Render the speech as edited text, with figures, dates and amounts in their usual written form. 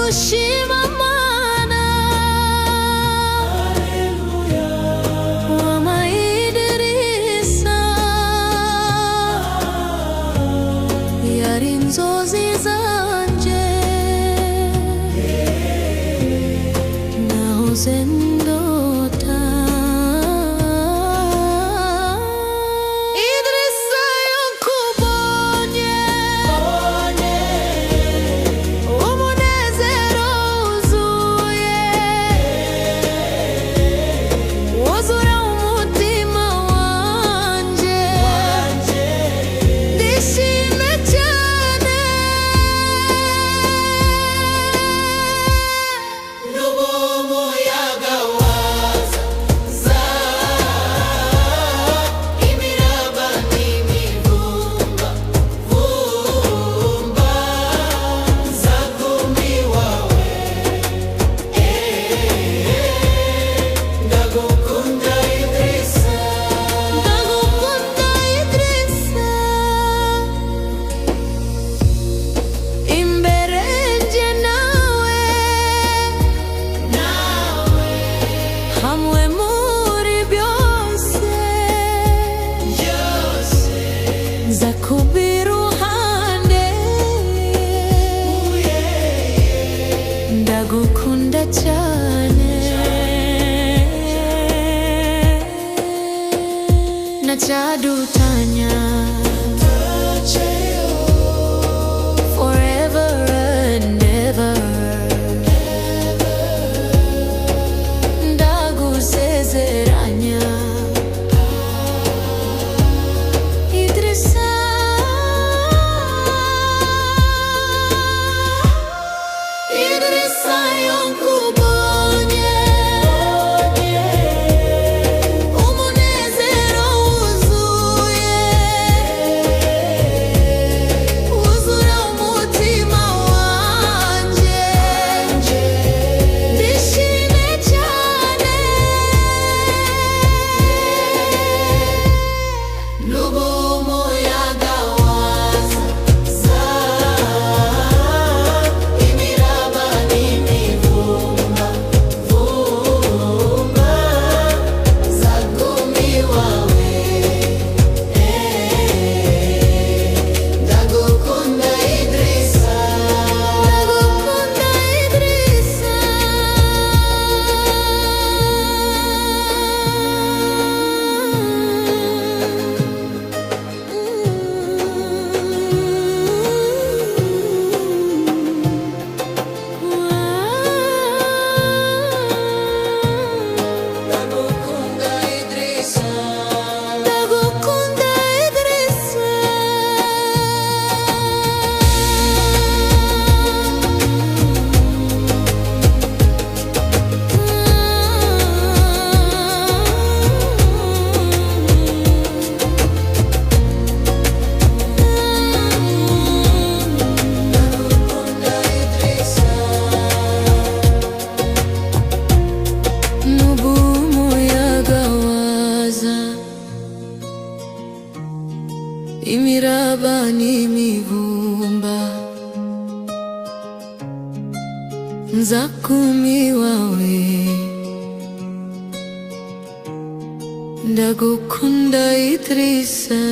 ndagushima Mana. Haleluya. Wampaye Idirisa, yari inzozi zanje, nahoze ndota. Idirisa yakubonye, umunezero wuzuye, wuzura umutima wanje. Ndishimye cyane, n'ubu umuyaga waza, imiraba n'imivumba, vumba, nzaguma iwawe. Ndagukunda Idirisa, ndagukunda Idirisa. Imbere nje nawe, hamwe muri byose, nza kuba iruhande. Ndagukunda cyane, nacyadutanya forever and ever. Ndagusezeranya Idirisa, Idirisa yakubonye, umunezero wuzuye, wuzura umutima wanje. Ndishimye cyane, n'ubu umuyaga waza, imiraba n'imivumba, vumba, nzaguma iwawe. Ndagukunda Idirisa, ndagukunda Idirisa. ndagukunda Idirisa, Ndagukunda Idirisa. ndagukunda Idirisa. N'ubu umuyaga waza, imiraba n'imivumba, nzaguma iwawe. Ndagukunda Idirisa.